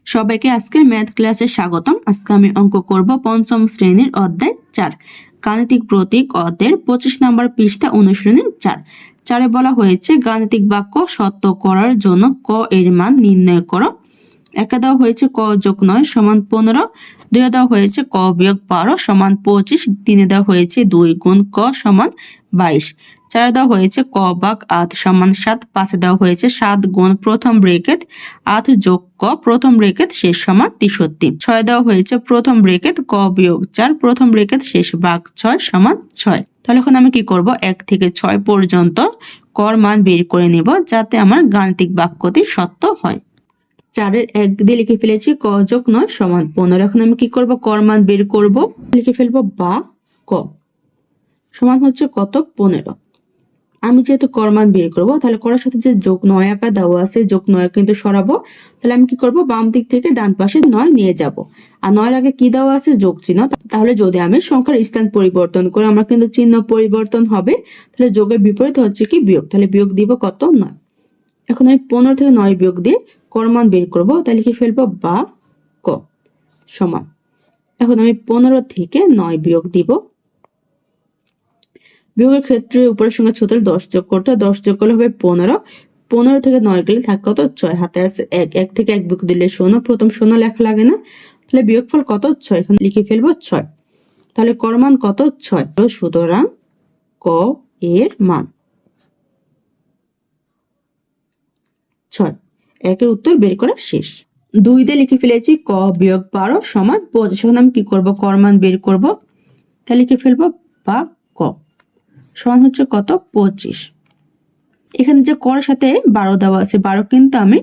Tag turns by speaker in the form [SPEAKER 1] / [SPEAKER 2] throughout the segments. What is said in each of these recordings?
[SPEAKER 1] সবাইকে আজকের ম্যাথ ক্লাসে স্বাগতম। আজকে আমি অঙ্ক করব পঞ্চম শ্রেণীর অধ্যায় 4 গাণিতিক প্রতীক অধ্যায়ের 25 নম্বর পৃষ্ঠা অনুশীলনী 4 বলা হয়েছে গাণিতিক বাক্য সত্য করার জন্য ক এর মান নির্ণয় করো। একে দেওয়া হয়েছে ক যোগ 9 সমান 15, দুয়ে দেওয়া হয়েছে ক বিয়োগ 12 সমান 25, তিনে দেওয়া হয়েছে 2 গুণ ক সমান 22, চারে দেওয়া হয়েছে ক ভাগ 8 সমান 7, পাঁচে দেওয়া হয়েছে 7 গুণ প্রথম ব্রেকেট 8 যোগ ক প্রথম ব্রেকেট শেষ সমান 63, ছয় দেওয়া হয়েছে প্রথম ব্রেকেট ক বিয়োগ 4 প্রথম ব্রেকেট শেষ ভাগ 6 সমান 6। তাহলে এখন আমি কি করব, 1 থেকে 6 পর্যন্ত কর মান বের করে নেব যাতে আমার গাণিতিক বাক্যটি সত্য হয়। 4-এর 1 দিয়ে লিখে ফেলেছি ক যোগ 9 সমান 15। এখন আমি কি করব, কর মান বের করব, লিখে ফেলবো বা ক সমান হচ্ছে কত 15। আমি যেহেতু কর মান বের করব তাহলে করার সাথে যে যোগ 9 আকার দেওয়া আছে যোগ 9 কিন্তু সরাবো। তাহলে আমি কি করব, বাম দিক থেকে ডান পাশে 9 নিয়ে যাব, আর 9 এর আগে কি দেওয়া আছে যোগ চিহ্ন। তাহলে যদি আমি সংখ্যার স্থান পরিবর্তন করি আমার কিন্তু চিহ্ন পরিবর্তন হবে, তাহলে যোগের বিপরীত হচ্ছে কি বিয়োগ, তাহলে বিয়োগ দিব কত 9। এখন আমি 15 থেকে 9 বিয়োগ দিয়ে কর মান বের করব, তাহলে লিখে ফেলবো বা ক সমান, এখন আমি 15 থেকে 9 বিয়োগ দিব। বিয়োগের ক্ষেত্রে উপরের সঙ্গে ছোট 10 যোগ করতে, 10 যোগ করলে হবে 15, 15 থেকে 9 গেলে থাকে কত 6, হাতে আছে 1, 1 থেকে 1 বিয়োগ দিলে 0, প্রথম 0 লেখা লাগে না, তাহলে বিয়োগফল কত 6, এখানে লিখে ফেলবো 6। তাহলে কর মান কত 6, সুতরাং ক এর মান 6। একের উত্তর বের করা শেষ। 2 দিয়ে লিখে ফেলেছি ক বিয়োগ 12 সমান 25। এখন আমি কি করব, কর মান বের করব, তাহলে লিখে ফেলবো বা ক সমান হচ্ছে কত 25। এখানে যে কর সাথে 12 দেওয়া আছে 12 কিন্তু আমি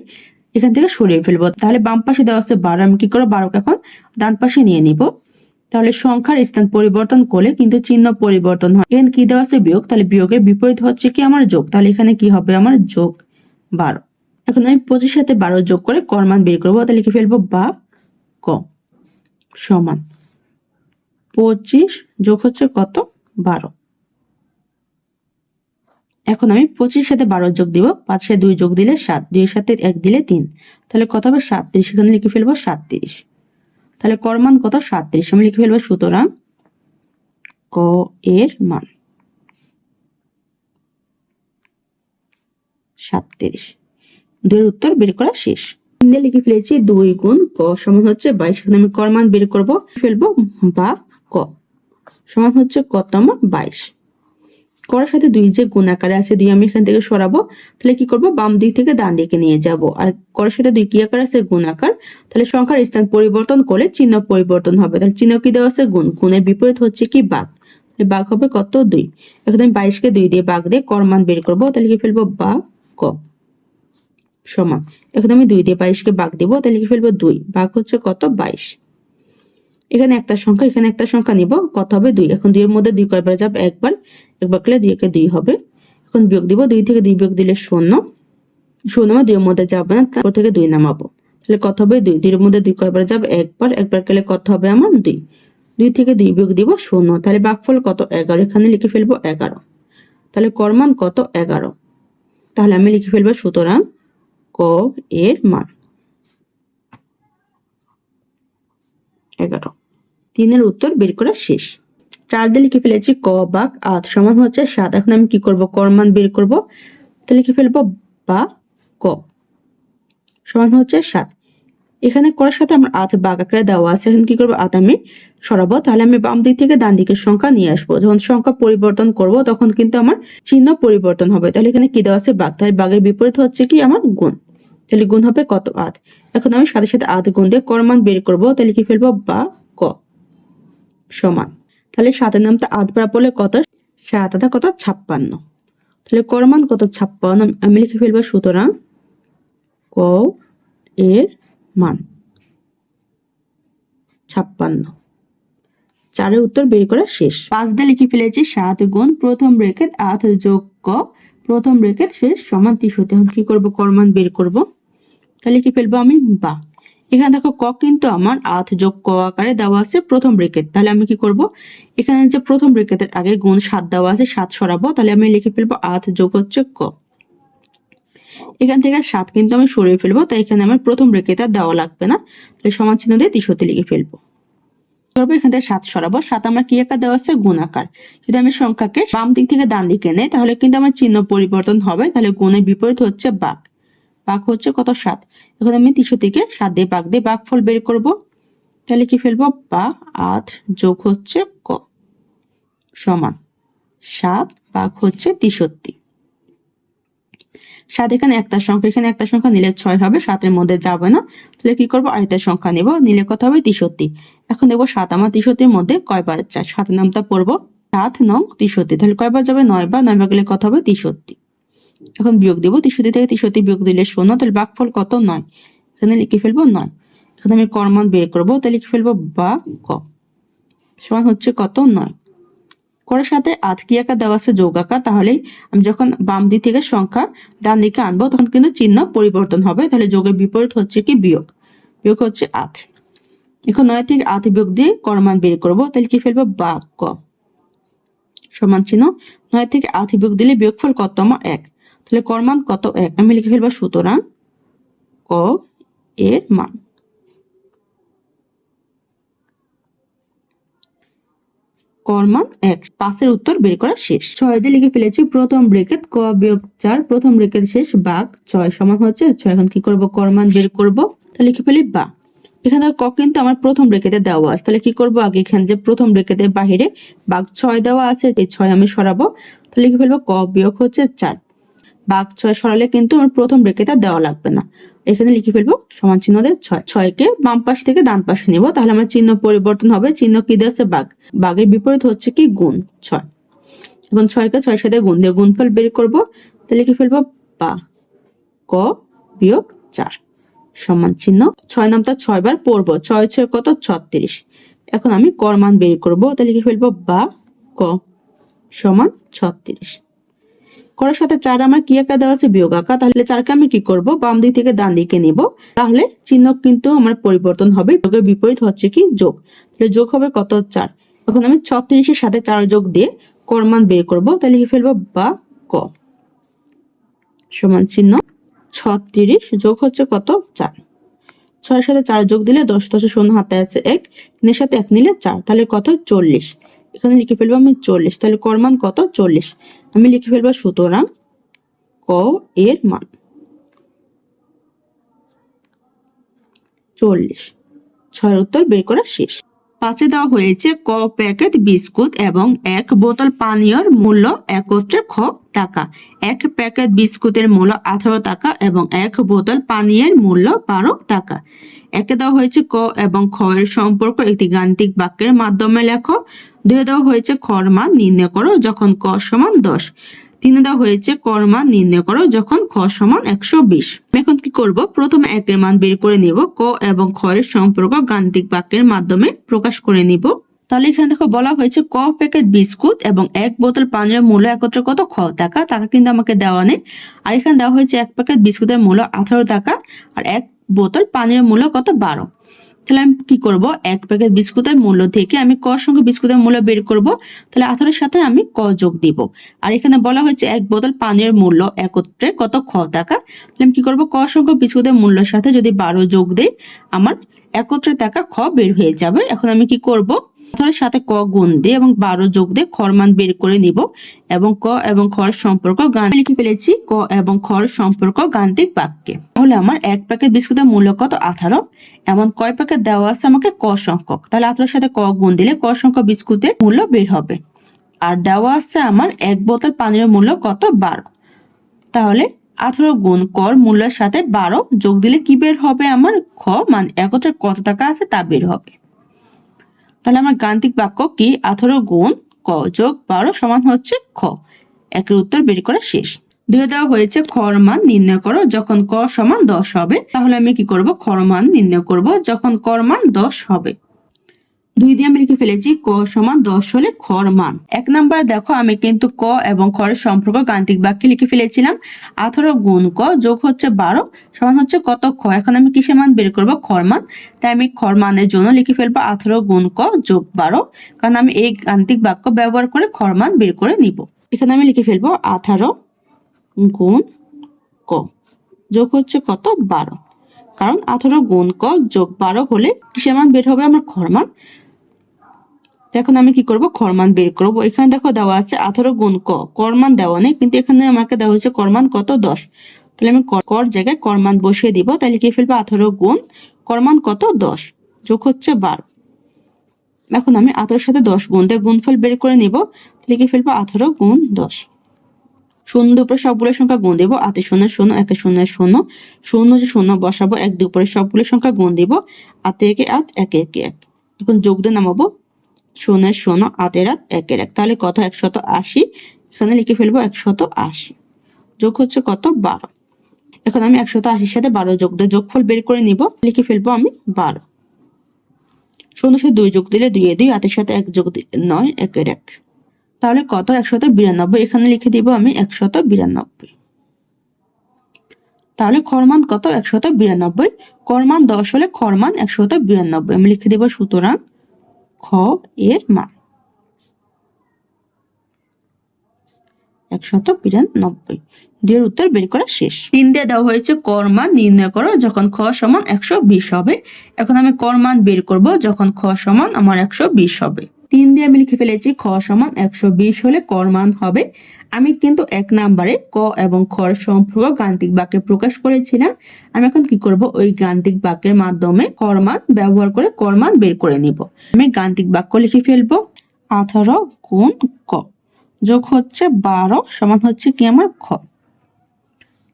[SPEAKER 1] এখান থেকে সরিয়ে ফেলবো, তাহলে বাম পাশে দেওয়া আছে 12, আমি কি করবো 12 এখন ডান পাশে নিয়ে নিব। তাহলে সংখ্যার স্থান পরিবর্তন করলে কিন্তু চিহ্ন পরিবর্তন হয়। এখানে কি দেওয়া আছে বিয়োগ, তাহলে বিয়োগের বিপরীত হচ্ছে কি আমার যোগ, তাহলে এখানে কি হবে আমার যোগ 12। এখন আমি 25 সাথে 12 যোগ করে কর মান বের করবো, তাহলে লিখে ফেলবো বা ক সমান 25 যোগ হচ্ছে কত 12। এখন আমি 25 সাথে 12 যোগ দিব, 5 সাথে 2 যোগ দিলে 7, 2 এর সাথে 1 দিলে 3, তাহলে কত হবে 37। এখানে লিখে ফেলবো 37। তাহলে কর মান কত 37, আমি লিখে ফেলবো সুতরাং ক এর মান 37। 2 এর উত্তর বের করা শেষ। দিয়ে লিখে ফেলেছি 2 গুণ ক সমান হচ্ছে 22। এখানে আমি কর মান বের করব, ফেলবো বা ক সমান হচ্ছে কত আমার 22। করার সাথে 2 যে গুণ আকারে আছে 2 আমি এখান থেকে সরাবো, তাহলে কি করব, বাম দিক থেকে ডান দিকে নিয়ে যাব, আর করার সাথে 2 কি আকার আছে গুণ আকার, তাহলে সংখ্যার স্থান পরিবর্তন করলে চিহ্ন পরিবর্তন হবে। তাহলে চিহ্ন কি দেওয়া আছে গুণ, গুণের বিপরীত হচ্ছে কি ভাগ, তাহলে ভাগ হবে কত 2। এখন আমি 22 কে 2 দিয়ে ভাগ দিয়ে কর মান বের করব, তাহলে লিখে ফেলবো বা ক সমান, এখন আমি 2 দিয়ে 22 কে ভাগ দিব, তাহলে লিখে ফেলবো 2 ভাগ হচ্ছে কত 22। এখানে একটা সংখ্যা এখানে একটা সংখ্যা নিব, কত হবে 2। এখন 2 এর মধ্যে 2 কয়বার যাবে একবার, একবার করলে 2 কে 2 হবে। এখন বিয়োগ দিব, 2 থেকে 2 বিয়োগ দিলে 0, 0 2 এর মধ্যে যাবে না, তারপর থেকে 2 নামাবো, তাহলে কত হবে 2, 2 এর মধ্যে 2 কয়বার যাবে একবার, একবার করলে কত হবে আমার 2, 2 থেকে 2 বিয়োগ দিব 0, তাহলে ভাগফল কত 11। এখানে লিখে ফেলবো 11, তাহলে কর মান কত 11। তাহলে আমি লিখে ফেলবো সুতরাং ক এর মান 11। 3 এর উত্তর বের করা শেষ। 4 দিয়ে লিখে ফেলেছি ক ভাগ 8 সমান হচ্ছে 7। এখন আমি কি করব, কর মান বের করব, তাহলে লিখে ফেলবো বা ক সমান হচ্ছে 7। এখানে করার সাথে আমার 8 ভাগ আকারে দেওয়া আছে, এখন কি করব 8 আমি সরাবো, তাহলে আমি বাম দিক থেকে ডান দিকের সংখ্যা নিয়ে আসবো। যখন সংখ্যা পরিবর্তন করব তখন কিন্তু আমার চিহ্ন পরিবর্তন হবে, তাহলে এখানে কি দেওয়া আছে ভাগ, তাহলে ভাগের বিপরীত হচ্ছে কি আমার গুণ, তাহলে গুণ হবে কত 8। এখন আমি সাথে সাথে 8 গুণ দিয়ে কর মান বের করব, তাহলে কি ফেলবো বা ক সমান, তাহলে 7 এর নামটা 8 বার পড়লে কত 7 আধা কত 56, তাহলে কর মান কত 56। আমি লিখে ফেলবো সুতরাং ক এর মান 56। 4 এর উত্তর বের করা শেষ। 5 দিয়ে লিখে ফেলেছি 7 গুণ প্রথম ব্র্যাকেট 8 যোগ ক প্রথম ব্র্যাকেট শেষ সমান 63। এখন কি করব, কর মান বের করব, তাহলে কি ফেলবো আমি বা, এখানে দেখো ক কিন্তু আমার 8 যোগ ক আকারে দেওয়া আছে প্রথম ব্র্যাকেট, তাহলে আমি কি করব, এখানে যে প্রথম ব্র্যাকেটের আগে গুণ 7 দেওয়া আছে 7 সরাবো, তাহলে আমি লিখে ফেলবো 8 যোগ হচ্ছে ক। এখান থেকে 7 কিন্তু আমি সরিয়ে ফেলবো, তাই এখানে আমার প্রথম ব্রেকেটটা দেওয়া লাগবে না, তাহলে সমান চিহ্ন দিয়ে 63 লিখে ফেলবো। করবো এখান থেকে 7 সরাবো, 7 আমার কি আকার দেওয়া আছে? গুণ আকার। যদি আমি সংখ্যাকে বাম দিক থেকে ডান দিকে নেই তাহলে কিন্তু আমার চিহ্ন পরিবর্তন হবে, তাহলে গুণের বিপরীত হচ্ছে ভাগ। ভাগ হচ্ছে কত? 7। এখন আমি 63 থেকে 7 দিয়ে ভাগ দিয়ে ভাগফল বের করব, তাহলে কি ফেলবো? বা 8 যোগ হচ্ছে ক সমান 7 ভাগ হচ্ছে 63। 7 এখানে একটা সংখ্যা, এখানে একটা সংখ্যা নিলে 6 হবে, 7 এর মধ্যে যাবে না, তাহলে কি করবো? আরেকটা সংখ্যা নেব, নিলে কত হবে? 63। এখন দেখবো 7 আমার 63 এর মধ্যে কয়বার যায়, 7 নামটা পড়বো 7 9 63, তাহলে কয়বার যাবে? 9 বার, 9 বার গেলে কত হবে? 63। এখন বিয়োগ দেবো, 63 থেকে 63 বিয়োগ দিলে 0, তাহলে ভাগফল কত? 9। এখানে লিখে ফেলবো 9। এখন আমি কর্মান বের করবো, তাহলে লিখে ফেলবো বা ক সমান হচ্ছে কত? 9। করার সাথে 8 কি আকার দেওয়া আছে? যোগ আকার, তাহলে আমি যখন বাম দিক থেকে সংখ্যা ডান দিকে আনবো তখন কিন্তু চিহ্ন পরিবর্তন হবে, তাহলে যোগের বিপরীত হচ্ছে কি? বিয়োগ। বিয়োগ হচ্ছে 8। এখন 9 থেকে 8 বিয়োগ দিয়ে কর্মান বের করবো, তাহলে কি ফেলবো? বা ক সমান চিহ্ন 9 থেকে 8 বিয়োগ দিলে বিয়োগফল কত? আমার 1, তাহলে কর্মান কত? 1। আমি লিখে ফেলবো সুতরাং ক এর মান। কর্মান 1। 5 এর উত্তর বের করা শেষ। 6 দিয়ে লিখে ফেলেছি প্রথম ব্রেকেট ক বিয়োগ 4 প্রথম ব্রেকেট শেষ ভাগ 6 সমান হচ্ছে 6। এখন কি করব? কর্মান বের করব, তাহলে লিখে ফেলি বা। এখানে ক কিন্তু আমার প্রথম ব্রেকেটে দেওয়া আছে, তাহলে কি করব? আগে এখানে যে প্রথম ব্রেকেটের বাহিরে ভাগ 6 দেওয়া আছে, এই 6 আমি সরাবো, তাহলে লিখে ফেলবো ক বিয়োগ হচ্ছে 4। ভাগ 6 সরালে কিন্তু আমার প্রথম ব্রেকেটটা দেওয়া লাগবে না, এখানে লিখে ফেলবো সমান চিহ্ন দিয়ে 6। 6 কে বাম পাশ থেকে ডান পাশে নিব, তাহলে আমার চিহ্ন পরিবর্তন হবে। চিহ্ন কি দিয়েছে? ভাগ। ভাগের বিপরীত হচ্ছে কি? গুণ। 6। এখন 6 কে 6 সাথে গুণ দিয়ে গুণফল বের করব, তাহলে লিখে ফেলবো বা ক বিয়োগ 4 সমান চিহ্ন 6 নামটা 6 বার পড়বো, 6 6 কত? 36। এখন আমি কর মান বের করব, তাহলে লিখে ফেলবো বা ক সমান 36। করার সাথে 4 আমার কি আকার দেওয়া আছে? বিয়োগ আকার, তাহলে 4 কে আমি কি করব? বাম দিক থেকে ডান দিকে নিব, তাহলে চিহ্ন কিন্তু আমার পরিবর্তন হবে। যোগের বিপরীত হচ্ছে কি? যোগ। তাহলে যোগ হবে কত? 4। এখন আমি 36 এর সাথে 4 যোগ দিয়ে কর মান বের করব, তাহলে লিখে ফেলবো বা ক সমান চিহ্ন 36 যোগ হচ্ছে কত? 4। 6 এর সাথে 4 যোগ দিলে 10, 10 এর শূন্য হাতে আছে 1, 3 এর সাথে 1 নিলে 4, তাহলে কত? 40। এখানে লিখে ফেলবো আমি 40, তাহলে কর মান কত? 40। আমি লিখে ফেলবো সুতরাং ক এর মান 40। 6 উত্তর বের করা শেষ। 5 দেওয়া হয়েছে ক প্যাকেট বিস্কুট এবং 1 বোতল পানীয়র মূল্য একত্রে খ টাকা। 1 প্যাকেট বিস্কুটের মূল্য 18 টাকা এবং 1 বোতল পানীয়ের মূল্য 12 টাকা। একে দেওয়া হয়েছে ক এবং খ এর সম্পর্ক একটি গাণিতিক বাক্যের মাধ্যমে লেখো। 2 দেওয়া হয়েছে খর মান নির্ণয় করো যখন ক সমান 10। 3 দেওয়া হয়েছে কর মান নির্ণয় করো যখন খ সমান 120। এখন কি করব? প্রথমে 1 এর মান বের করে নিব, ক এবং খ এর সম্পর্ক গাণিতিক বাক্যের মাধ্যমে প্রকাশ করে নিব। তাহলে এখানে দেখো বলা হয়েছে ক প্যাকেট বিস্কুট এবং 1 বোতল পানীয়ের মূল্য একত্রে কত? খ টাকা। টাকা কিন্তু আমাকে দেওয়া নেই। আর এখানে দেওয়া হয়েছে 1 প্যাকেট বিস্কুটের মূল্য 18 টাকা আর 1 বোতল পানীয়ের মূল্য কত? 12। তাহলে আমি কি করব? 1 প্যাকেট বিস্কুটের মূল্য থেকে আমি ক সঙ্গে বিস্কুটের মূল্য বের করব, তাহলে 18 এর সাথে আমি ক যোগ দিব। আর এখানে বলা হয়েছে 1 বোতল পানীয়ের মূল্য একত্রে কত? খ টাকা। তাহলে আমি কি করব? ক সঙ্গে বিস্কুটের মূল্যের সাথে যদি 12 যোগ দেই আমার একত্রে টাকা খ বের হয়ে যাবে। এখন আমি কি করব? 18 এর সাথে ক গুণ দিয়ে এবং 12 যোগ দিয়ে খর মান বের করে নিব এবং ক এবং খর সম্পর্ক গাণিতিক লিখে ফেলেছি ক এবং খর সম্পর্ক গাণিতিক বাক্যে। তাহলে আমার 1 প্যাকেট বিস্কুটের মূল্য কত? 18। এমন কয় প্যাকেট দেওয়া আছে আমাকে? ক সংখ্যক। তাহলে 18 এর সাথে ক গুণ দিলে ক সংখ্যক বিস্কুটের মূল্য বের হবে। আর দেওয়া আছে আমার 1 বোতল পানির মূল্য কত? 12। তাহলে 18 গুণ কর মূল্যের সাথে 12 যোগ দিলে কি বের হবে? আমার খ মানে একত্রে কত টাকা আছে তা বের হবে। তাহলে আমার গাণিতিক বাক্য কি? 18 গুণ ক যোগ 12 সমান হচ্ছে খ। একের উত্তর বের করা শেষ। 2 দেওয়া হয়েছে খর মান নির্ণয় করো যখন ক সমান 10 হবে। তাহলে আমি কি করব? খর মান নির্ণয় করব যখন কর মান 10 হবে। 2 দিয়ে আমি লিখে ফেলেছি ক সমান 10 হলে খর মান। 1 নম্বরে দেখো আমি কিন্তু ক এবং খরের সম্পর্ক গাণিতিক বাক্যে লিখে ফেলেছিলাম। 18 গুণ ক যোগ হচ্ছে 12 সমান হচ্ছে কত? খ। এখন আমি কিসের মান বের করব? খর মান। তাই আমি খর মানের জন্য লিখে ফেলবো 18 গুণ ক যোগ 12, কারণ আমি এই গাণিতিক বাক্য ব্যবহার করে খর মান বের করে নিব। এখানে আমি লিখে ফেলবো 18 গুণ ক যোগ হচ্ছে কত 12, কারণ 18 গুণ ক যোগ 12 হলে কিসের মান বের হবে? আমার খর মান। এখন আমি কি করব? খর মান বের করব। এখানে দেখো দেওয়া আছে 18 গুণ ক, কর মান দেওয়া নেই, কিন্তু এখানে আমাকে দেওয়া হয়েছে কর মান কত 10। তাহলে আমি কর জায়গায় কর মান বসিয়ে দিব। তাহলে কি ফেলবো? 18 গুণ কর মান কত 10 যোগ হচ্ছে 12। এখন আমি 18 সাথে 10 গুণ দিয়ে গুণফল বের করে নিব। তাহলে কি ফেলবো? 18 গুণ 10। শূন্য উপরে সবগুলো সংখ্যা গুণ দিব। 8 শূন্য শূন্য, 1 শূন্য শূন্য, শূন্য যে শূন্য বসাবো, 1 উপরে সবগুলো সংখ্যা গুণ দিব। 8 একে 8, 1 একে 1। এখন যোগ দিয়ে নামাবো, শূন্য শূন্য, 8 এর 8, 1 এর 1। তাহলে কত? 180। এখানে লিখে ফেলবো 180। যোগ হচ্ছে কত? 12। এখন আমি 180 সাথে 12 যোগ দিয়ে যোগফল বের করে নিব। লিখে ফেলবো আমি 12। শূন্য সাথে 2 যোগ দিলে 2 এ 2, 8 এর সাথে 1 যোগ দিলে 9, 1 এর 1। তাহলে কত? 192। এখানে লিখে দিব আমি 192। তাহলে খর মান কত? 192। কর মান 10 হলে খর মান 192। আমি লিখে দেব সুতরাং খ এর মান 192। দুইয়ের উত্তর বের করা শেষ। 3 দিয়ে দেওয়া হয়েছে কর মান নির্ণয় করো যখন খ সমান 120 হবে। এখন আমি কর মান বের করব যখন খ সমান আমার 120 হবে। 3 দিয়ে আমি লিখে ফেলেছি খ সমান 120 হলে কর মান হবে। আমি কিন্তু 1 নম্বরে ক এবং খর সম্পর্ক গাণিতিক বাক্যে প্রকাশ করেছিলাম। আমি এখন কি করব? ওই গাণিতিক বাক্যের মাধ্যমে কর মান ব্যবহার করে কর মান বের করে নিব। আমি গাণিতিক বাক্য লিখে ফেলবো। 18 গুণ ক যোগ হচ্ছে 12 সমান হচ্ছে কি আমার খ।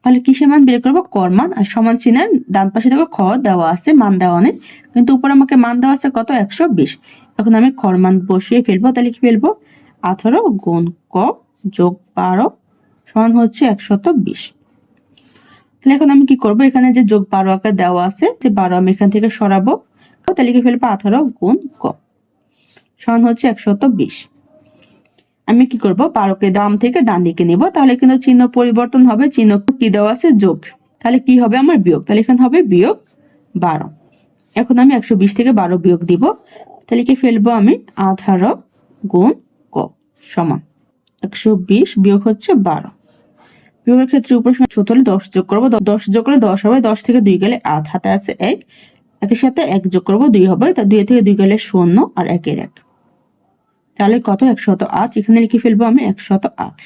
[SPEAKER 1] তাহলে কিসের মান বের করবো? কর মান। আর সমান চিহ্নের ডান পাশে দেখো খ দেওয়া আছে, মান দেওয়া নেই, কিন্তু উপর আমাকে মান দেওয়া আছে কত? 120। এখন আমি খর মান বসিয়ে ফেলবো। তাহলে কি ফেলবো? 18 গুণ ক যোগ 12 সমান হচ্ছে 120। তাহলে এখন আমি কি করব? এখানে যে যোগ 12 আকার দেওয়া আছে, যে 12 আমি এখান থেকে সরাবো। তাহলে লিখে ফেলবো 18 গুণ ক সমান হচ্ছে 120। আমি কি করব? 12কে বাম থেকে ডান দিকে নিব। তাহলে কিন্তু চিহ্ন পরিবর্তন হবে। চিহ্ন কি দেওয়া আছে? যোগ। তাহলে কি হবে আমার? বিয়োগ। তাহলে এখানে হবে বিয়োগ 12। এখন আমি 120 থেকে 12 বিয়োগ দিব। তাহলে কি ফেলবো আমি? 18 গুণ ক সমান 120 বিয়োগ হচ্ছে 12। বিয়োগের ক্ষেত্রে উপর ছোট হলে 10 যোগ করবো। 10 যোগ করলে 10 হবে। 10 থেকে 2 গেলে 8, হাতে আছে 1, একের সাথে 1 যোগ করবো 2 হবে। তা 2 থেকে 2 গেলে 0 আর 1 এর 1। তাহলে কত? 108। এখানে লিখে ফেলবো আমি 108।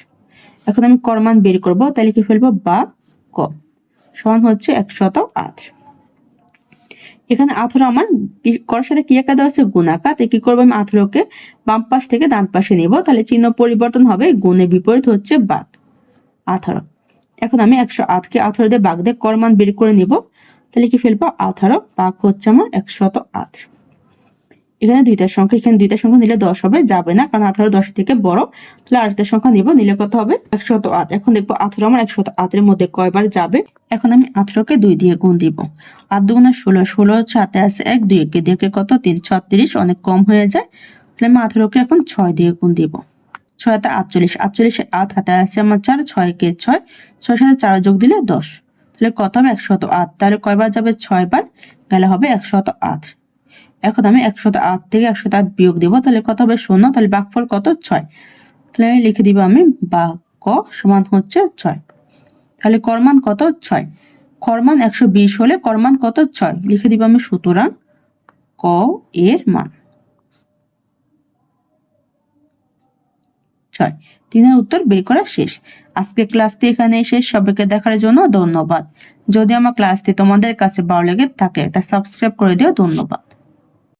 [SPEAKER 1] এখন আমি কর মান বের করবো। তাহলে লিখে ফেলবো বা ক সমান হচ্ছে 108। এখানে 18 আমার করার সাথে কি আকার দেওয়া আছে? গুণ আকার। তাই কি করবো? আমি 18কে বাম পাশ থেকে ডান পাশে নিব। তাহলে চিহ্ন পরিবর্তন হবে, গুণের বিপরীত হচ্ছে বাঘ 18। এখন আমি 108কে 18 দিয়ে বাঘ দিয়ে কর মান বের করে নিব। তাহলে কি ফেলবো? 18 বাঘ হচ্ছে আমার 108। এখানে দুইটার সংখ্যা, এখানে দুইটার সংখ্যা নিলে 10 হবে, যাবে না, কারণ 18 10 থেকে বড়। তাহলে আরেকটা সংখ্যা নিব, নিলে কত হবে? 108। এখন দেখবো 18 আমার 108 এর মধ্যে কয়বার যাবে। এখন আমি 18কে 2 দিয়ে গুণ দিব। 8 দুগুণে 16, 16 হচ্ছে হাতে আছে 1, 2 কে দিয়ে কত? 3, 36, অনেক কম হয়ে যায়। তাহলে আমি 18কে এখন 6 দিয়ে গুণ দিব। 6 হাতে 48, 48 8 হাতে আছে আমার 4, 6 কে 6, 6 সাথে 4 যোগ দিলে 10। তাহলে কত হবে? 108। তাহলে কয়বার যাবে? 6 বার গেলে হবে 108। এখন আমি 108 থেকে 108 বিয়োগ দিব। তাহলে কত হবে? 0। তাহলে ভাগফল কত? 6। তাহলে লিখে দিব আমি বা ক সমান হচ্ছে 6। তাহলে কর মান কত? 6। কর মান 120 হলে কর মান কত? 6। লিখে দিব আমি সুতরাং ক এর মান 6। 3-এর উত্তর বের করা শেষ। আজকে ক্লাসটি এখানে শেষ। সবাইকে দেখার জন্য ধন্যবাদ। যদি আমার ক্লাসটি তোমাদের কাছে ভালো লেগে থাকে তা সাবস্ক্রাইব করে দিও। ধন্যবাদ।